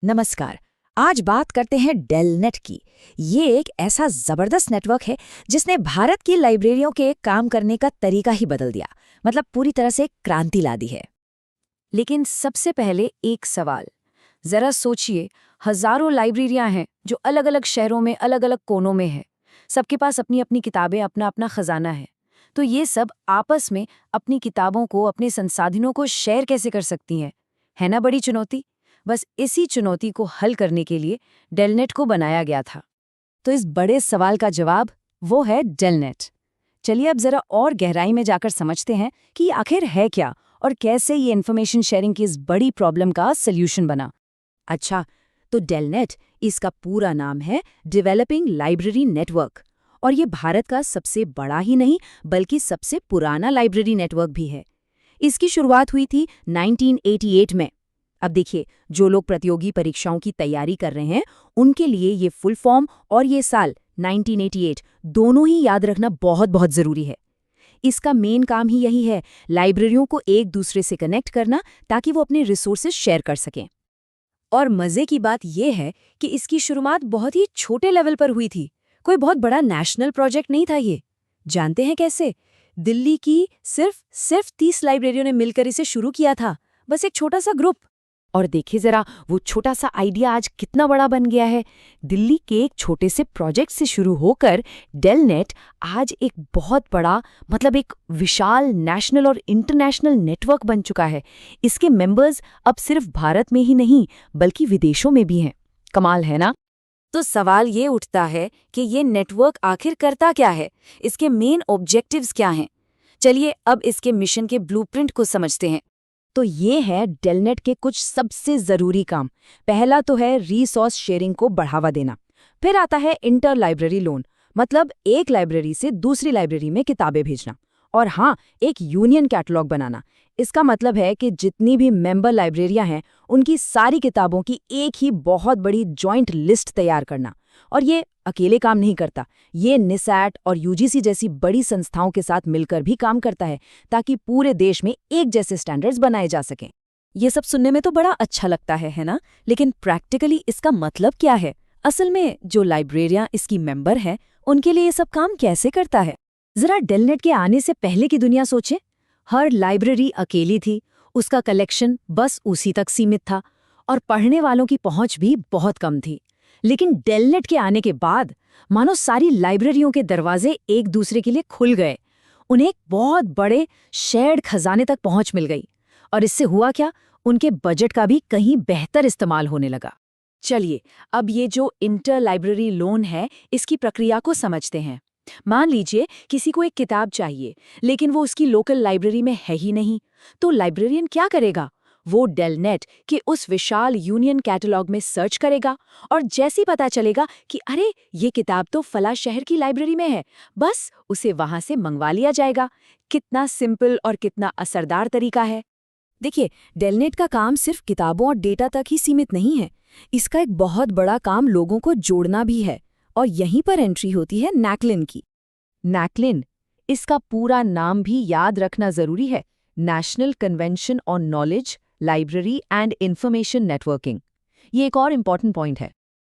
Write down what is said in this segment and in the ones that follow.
नमस्कार। आज बात करते हैं डेलनेट की। ये एक ऐसा जबरदस्त नेटवर्क है जिसने भारत की लाइब्रेरियों के काम करने का तरीका ही बदल दिया, मतलब पूरी तरह से क्रांति ला दी है। लेकिन सबसे पहले एक सवाल, जरा सोचिए, हजारों लाइब्रेरियां हैं जो अलग अलग शहरों में अलग अलग कोनों में है। सबके पास अपनी अपनी किताबें, अपना अपना खजाना है। तो ये सब आपस में अपनी किताबों को, अपने संसाधनों को शेयर कैसे कर सकती हैं? है ना बड़ी चुनौती। बस इसी चुनौती को हल करने के लिए डेलनेट को बनाया गया था। तो इस बड़े सवाल का जवाब वो है डेलनेट। चलिए अब जरा और गहराई में जाकर समझते हैं कि ये आखिर है क्या और कैसे ये इन्फॉर्मेशन शेयरिंग की इस बड़ी प्रॉब्लम का सल्यूशन बना। अच्छा, तो डेलनेट, इसका पूरा नाम है डेवलपिंग लाइब्रेरी नेटवर्क, और ये भारत का सबसे बड़ा ही नहीं बल्कि सबसे पुराना लाइब्रेरी नेटवर्क भी है। इसकी शुरुआत हुई थी 1988 में। अब देखिए, जो लोग प्रतियोगी परीक्षाओं की तैयारी कर रहे हैं उनके लिए ये फुल फॉर्म और ये साल 1988 दोनों ही याद रखना बहुत बहुत जरूरी है। इसका मेन काम ही यही है, लाइब्रेरियों को एक दूसरे से कनेक्ट करना ताकि वो अपने रिसोर्सेज शेयर कर सकें। और मजे की बात यह है कि इसकी शुरुआत बहुत ही छोटे लेवल पर हुई थी। कोई बहुत बड़ा नेशनल प्रोजेक्ट नहीं था ये। जानते हैं कैसे? दिल्ली की सिर्फ 30 लाइब्रेरियों ने मिलकर इसे शुरू किया था, बस एक छोटा सा ग्रुप। और देखिए जरा, वो छोटा सा आइडिया आज कितना बड़ा बन गया है। दिल्ली के एक छोटे से प्रोजेक्ट से शुरू होकर डेलनेट आज एक बहुत बड़ा, मतलब एक विशाल नेशनल और इंटरनेशनल नेटवर्क बन चुका है। इसके मेंबर्स अब सिर्फ भारत में ही नहीं बल्कि विदेशों में भी हैं। कमाल है ना? तो सवाल ये उठता है कि ये नेटवर्क आखिर करता क्या है, इसके मेन ऑब्जेक्टिव्स क्या हैं। चलिए अब इसके मिशन के ब्लूप्रिंट को समझते हैं। तो ये है डेलनेट के कुछ सबसे जरूरी काम। पहला तो है रिसोर्स शेयरिंग को बढ़ावा देना। फिर आता है इंटर लाइब्रेरी लोन, मतलब एक लाइब्रेरी से दूसरी लाइब्रेरी में किताबें भेजना। और हाँ, एक यूनियन कैटलॉग बनाना। इसका मतलब है कि जितनी भी मेंबर लाइब्रेरियां हैं उनकी सारी किताबों की एक ही बहुत बड़ी जॉइंट लिस्ट तैयार करना। और ये अकेले काम नहीं करता, ये निसैट और यूजीसी जैसी बड़ी संस्थाओं के साथ मिलकर भी काम करता है ताकि पूरे देश में एक जैसे स्टैंडर्ड्स बनाए जा सकें। ये सब सुनने में तो बड़ा अच्छा लगता है ना? लेकिन प्रैक्टिकली इसका मतलब क्या है? असल में जो लाइब्रेरियां इसकी मेंबर हैं उनके लिए ये सब काम कैसे करता है? जरा डेलनेट के आने से पहले की दुनिया सोचे। हर लाइब्रेरी अकेली थी, उसका कलेक्शन बस उसी तक सीमित था और पढ़ने वालों की पहुंच भी बहुत कम थी। लेकिन डेलनेट के आने के बाद मानो सारी लाइब्रेरियों के दरवाजे एक दूसरे के लिए खुल गए। उन्हें एक बहुत बड़े शेयर्ड खजाने तक पहुंच मिल गई। और इससे हुआ क्या? उनके बजट का भी कहीं बेहतर इस्तेमाल होने लगा। चलिए अब ये जो इंटर लाइब्रेरी लोन है, इसकी प्रक्रिया को समझते हैं। मान लीजिए किसी को एक किताब चाहिए लेकिन वो उसकी लोकल लाइब्रेरी में है ही नहीं, तो लाइब्रेरियन क्या करेगा? वो डेलनेट के उस विशाल यूनियन कैटलॉग में सर्च करेगा और जैसे ही पता चलेगा कि अरे ये किताब तो फला शहर की लाइब्रेरी में है, बस उसे वहां से मंगवा लिया जाएगा। कितना सिंपल और कितना असरदार तरीका है। देखिए, डेलनेट का काम सिर्फ किताबों और डेटा तक ही सीमित नहीं है। इसका एक बहुत बड़ा काम लोगों को जोड़ना भी है। और यहीं पर एंट्री होती है नैकलिन की। नैकलिन, इसका पूरा नाम भी याद रखना जरूरी है, national convention on knowledge, library and information networking. ये एक और इम्पॉर्टेंट पॉइंट है।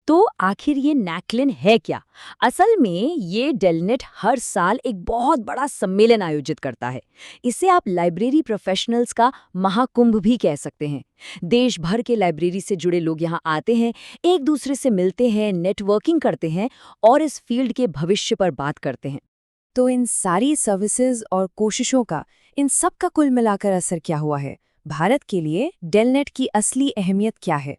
तो आखिर ये नैकलिन है क्या? असल में ये डेलनेट हर साल एक बहुत बड़ा सम्मेलन आयोजित करता है। इसे आप लाइब्रेरी प्रोफेशनल्स का महाकुंभ भी कह सकते हैं। देश भर के लाइब्रेरी से जुड़े लोग यहाँ आते हैं, एक दूसरे से मिलते हैं, नेटवर्किंग करते हैं और इस फील्ड के भविष्य पर बात करते हैं। तो इन सारी सर्विसेज और कोशिशों का, इन सब का कुल मिलाकर असर क्या हुआ है? भारत के लिए डेलनेट की असली अहमियत क्या है?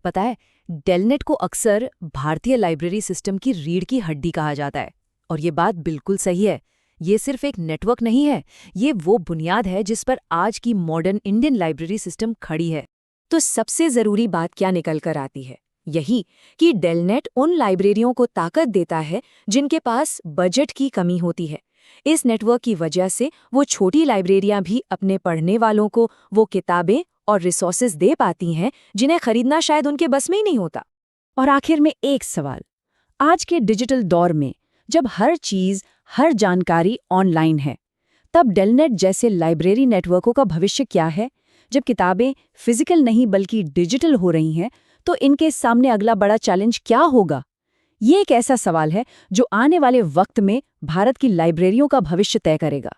पता है, डेलनेट को अक्सर भारतीय लाइब्रेरी सिस्टम की रीढ़ की हड्डी कहा जाता है। और ये बात बिल्कुल सही है। ये सिर्फ एक नेटवर्क नहीं है, ये वो बुनियाद है जिस पर आज की मॉडर्न इंडियन लाइब्रेरी सिस्टम खड़ी है। तो सबसे ज़रूरी बात क्या निकल कर आती है? यही कि डेलनेट उन लाइब्रेरियों को ताकत देता है जिनके पास बजट की कमी होती है। इस नेटवर्क की वजह से वो छोटी लाइब्रेरियां भी अपने पढ़ने वालों को वो किताबें और रिसोर्सेज दे पाती हैं जिन्हें खरीदना शायद उनके बस में ही नहीं होता। और आखिर में एक सवाल, आज के डिजिटल दौर में जब हर चीज़, हर जानकारी ऑनलाइन है, तब डेलनेट जैसे लाइब्रेरी नेटवर्कों का भविष्य क्या है? जब किताबें फिजिकल नहीं बल्कि डिजिटल हो रही हैं, तो इनके सामने अगला बड़ा चैलेंज क्या होगा? ये एक ऐसा सवाल है जो आने वाले वक्त में भारत की लाइब्रेरियों का भविष्य तय करेगा।